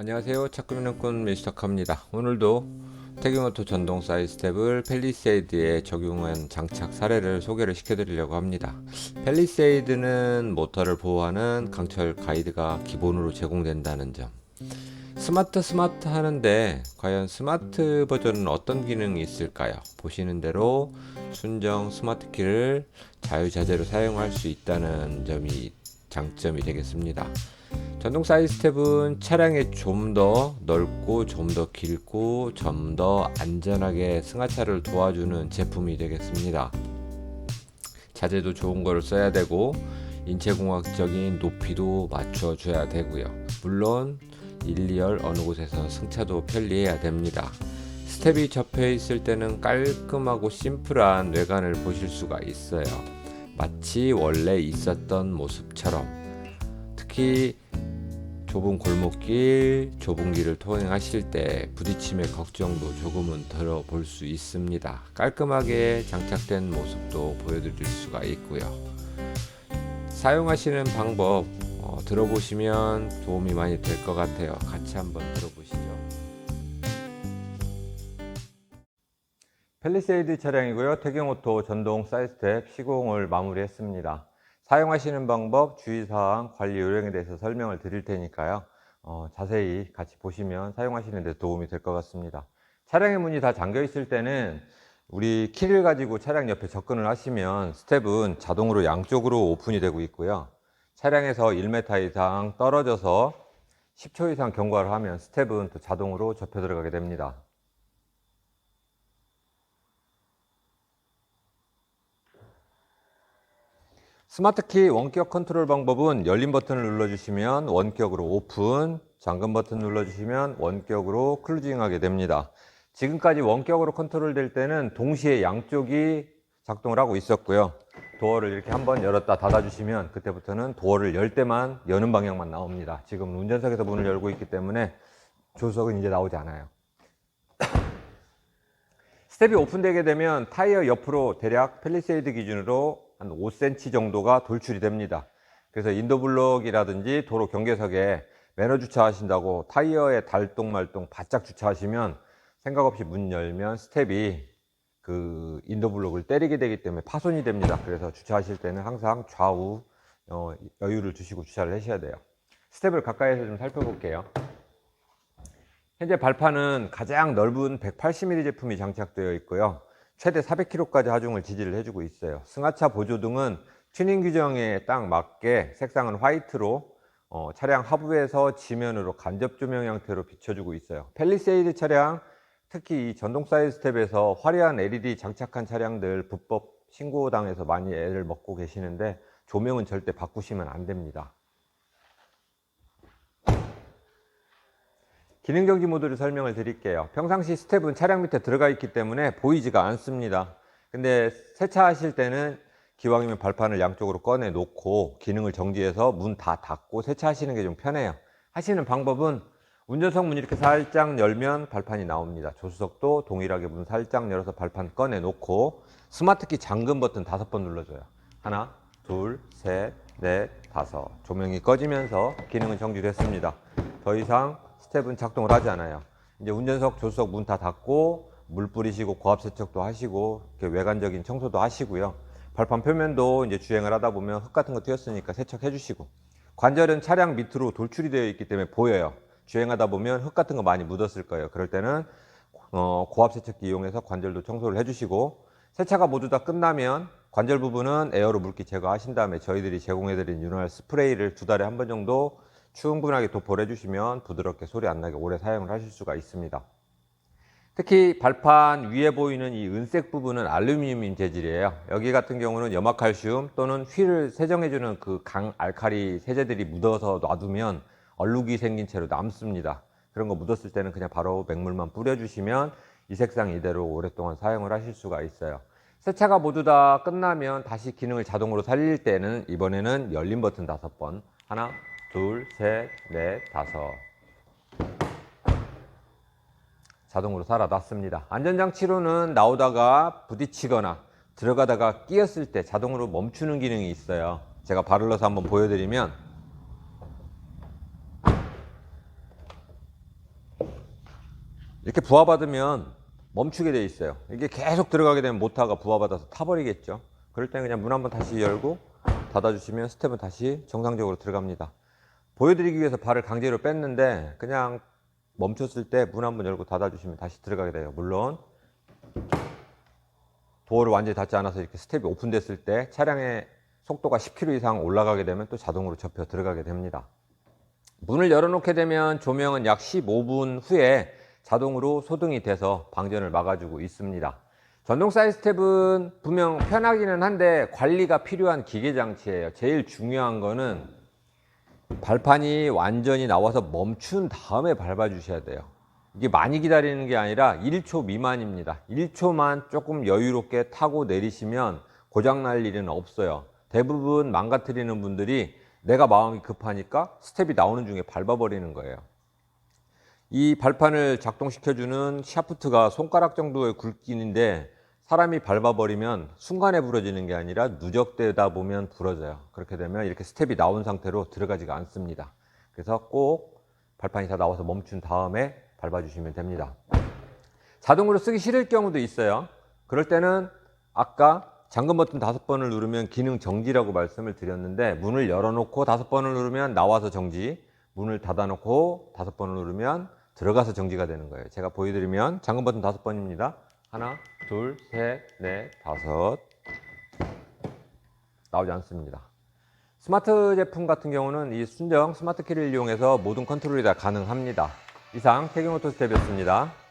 안녕하세요. 착금연구꾼 미스터카입니다. 오늘도 태경오토 전동 사이드스텝을 팰리세이드에 적용한 장착 사례를 소개를 시켜드리려고 합니다. 팰리세이드는 모터를 보호하는 강철 가이드가 기본으로 제공된다는 점. 스마트 하는데 과연 스마트 버전은 어떤 기능이 있을까요? 보시는 대로 순정 스마트 키를 자유자재로 사용할 수 있다는 점이 장점이 되겠습니다. 전동 사이드 스텝은 차량에 좀 더 넓고 좀 더 길고 좀 더 안전하게 승하차를 도와주는 제품이 되겠습니다. 자재도 좋은 거를 써야 되고 인체공학적인 높이도 맞춰줘야 되고요. 물론 1, 2열 어느 곳에서 승차도 편리해야 됩니다. 스텝이 접혀 있을 때는 깔끔하고 심플한 외관을 보실 수가 있어요. 마치 원래 있었던 모습처럼. 특히 좁은 골목길, 좁은 길을 통행하실 때 부딪힘의 걱정도 조금은 덜어 볼 수 있습니다. 깔끔하게 장착된 모습도 보여드릴 수가 있고요. 사용하시는 방법 들어보시면 도움이 많이 될 것 같아요. 같이 한번 들어보시죠. 팰리세이드 차량이고요. 태경오토 전동 사이드스텝 시공을 마무리했습니다. 사용하시는 방법, 주의사항, 관리 요령에 대해서 설명을 드릴 테니까요. 자세히 같이 보시면 사용하시는 데 도움이 될 것 같습니다. 차량의 문이 다 잠겨 있을 때는 우리 키를 가지고 차량 옆에 접근을 하시면 스텝은 자동으로 양쪽으로 오픈이 되고 있고요. 차량에서 1m 이상 떨어져서 10초 이상 경과를 하면 스텝은 또 자동으로 접혀 들어가게 됩니다. 스마트키 원격 컨트롤 방법은 열린 버튼을 눌러주시면 원격으로 오픈, 잠금 버튼 눌러주시면 원격으로 클로징하게 됩니다. 지금까지 원격으로 컨트롤 될 때는 동시에 양쪽이 작동을 하고 있었고요. 도어를 이렇게 한번 열었다 닫아주시면 그때부터는 도어를 열 때만 여는 방향만 나옵니다. 지금 운전석에서 문을 열고 있기 때문에 조수석은 이제 나오지 않아요. 스텝이 오픈되게 되면 타이어 옆으로 대략 팰리세이드 기준으로 한 5cm 정도가 돌출이 됩니다. 그래서 인도블록이라든지 도로 경계석에 매너 주차하신다고 타이어에 달동말동 바짝 주차하시면 생각 없이 문 열면 스텝이 그 인도블록을 때리게 되기 때문에 파손이 됩니다. 그래서 주차하실 때는 항상 좌우 여유를 두시고 주차를 하셔야 돼요. 스텝을 가까이서 좀 살펴볼게요. 현재 발판은 가장 넓은 180mm 제품이 장착되어 있고요. 최대 400km까지 하중을 지지를 해주고 있어요. 승하차 보조등은 튜닝 규정에 딱 맞게 색상은 화이트로 차량 하부에서 지면으로 간접 조명 형태로 비춰주고 있어요. 팰리세이드 차량, 특히 이 전동 사이드 스텝에서 화려한 LED 장착한 차량들 불법 신고당해서 많이 애를 먹고 계시는데 조명은 절대 바꾸시면 안 됩니다. 기능정지 모드를 설명을 드릴게요. 평상시 스텝은 차량 밑에 들어가 있기 때문에 보이지가 않습니다. 근데 세차하실 때는 기왕이면 발판을 양쪽으로 꺼내 놓고 기능을 정지해서 문 다 닫고 세차하시는 게 좀 편해요. 하시는 방법은 운전석 문 이렇게 살짝 열면 발판이 나옵니다. 조수석도 동일하게 문 살짝 열어서 발판 꺼내 놓고 스마트키 잠금 버튼 5번 눌러줘요. 하나, 둘, 셋, 넷, 다섯. 조명이 꺼지면서 기능은 정지됐습니다. 더 이상 스텝은 작동을 하지 않아요. 이제 운전석, 조수석 문 다 닫고 물 뿌리시고 고압 세척도 하시고 이렇게 외관적인 청소도 하시고요. 발판 표면도 이제 주행을 하다 보면 흙 같은 거 튀었으니까 세척해 주시고, 관절은 차량 밑으로 돌출이 되어 있기 때문에 보여요. 주행하다 보면 흙 같은 거 많이 묻었을 거예요. 그럴 때는 고압 세척기 이용해서 관절도 청소를 해 주시고, 세차가 모두 다 끝나면 관절 부분은 에어로 물기 제거하신 다음에 저희들이 제공해 드린 윤활 스프레이를 2달에 한 번 정도 충분하게 도포를 해주시면 부드럽게 소리 안 나게 오래 사용을 하실 수가 있습니다. 특히 발판 위에 보이는 이 은색 부분은 알루미늄 재질이에요. 여기 같은 경우는 염화칼슘 또는 휠을 세정해주는 그 강알칼리 세제들이 묻어서 놔두면 얼룩이 생긴 채로 남습니다. 그런 거 묻었을 때는 그냥 바로 맹물만 뿌려주시면 이 색상 이대로 오랫동안 사용을 하실 수가 있어요. 세차가 모두 다 끝나면 다시 기능을 자동으로 살릴 때는 이번에는 열린 버튼 5번, 하나, 둘, 셋, 넷, 다섯. 자동으로 살아났습니다. 안전장치로는 나오다가 부딪히거나 들어가다가 끼었을 때 자동으로 멈추는 기능이 있어요. 제가 발을 넣어서 한번 보여드리면, 이렇게 부하받으면 멈추게 돼 있어요. 이게 계속 들어가게 되면 모터가 부하받아서 타버리겠죠. 그럴 때는 그냥 문 한번 다시 열고 닫아주시면 스텝은 다시 정상적으로 들어갑니다. 보여드리기 위해서 발을 강제로 뺐는데 그냥 멈췄을 때 문 한번 열고 닫아주시면 다시 들어가게 돼요. 물론 도어를 완전히 닫지 않아서 이렇게 스텝이 오픈됐을 때 차량의 속도가 10km 이상 올라가게 되면 또 자동으로 접혀 들어가게 됩니다. 문을 열어놓게 되면 조명은 약 15분 후에 자동으로 소등이 돼서 방전을 막아주고 있습니다. 전동 사이드 스텝은 분명 편하기는 한데 관리가 필요한 기계 장치예요. 제일 중요한 거는 발판이 완전히 나와서 멈춘 다음에 밟아 주셔야 돼요. 이게 많이 기다리는 게 아니라 1초 미만입니다. 1초만 조금 여유롭게 타고 내리시면 고장 날 일은 없어요. 대부분 망가뜨리는 분들이 내가 마음이 급하니까 스텝이 나오는 중에 밟아버리는 거예요. 이 발판을 작동시켜주는 샤프트가 손가락 정도의 굵기인데 사람이 밟아버리면 순간에 부러지는 게 아니라 누적되다 보면 부러져요. 그렇게 되면 이렇게 스텝이 나온 상태로 들어가지가 않습니다. 그래서 꼭 발판이 다 나와서 멈춘 다음에 밟아주시면 됩니다. 자동으로 쓰기 싫을 경우도 있어요. 그럴 때는 아까 잠금 버튼 5번을 누르면 기능 정지라고 말씀을 드렸는데 문을 열어놓고 5번을 누르면 나와서 정지, 문을 닫아놓고 5번을 누르면 들어가서 정지가 되는 거예요. 제가 보여드리면 잠금 버튼 5번입니다. 하나, 둘, 셋, 넷, 다섯. 나오지 않습니다. 스마트 제품 같은 경우는 이 순정 스마트 키를 이용해서 모든 컨트롤이 다 가능합니다. 이상 태경오토 스텝이었습니다.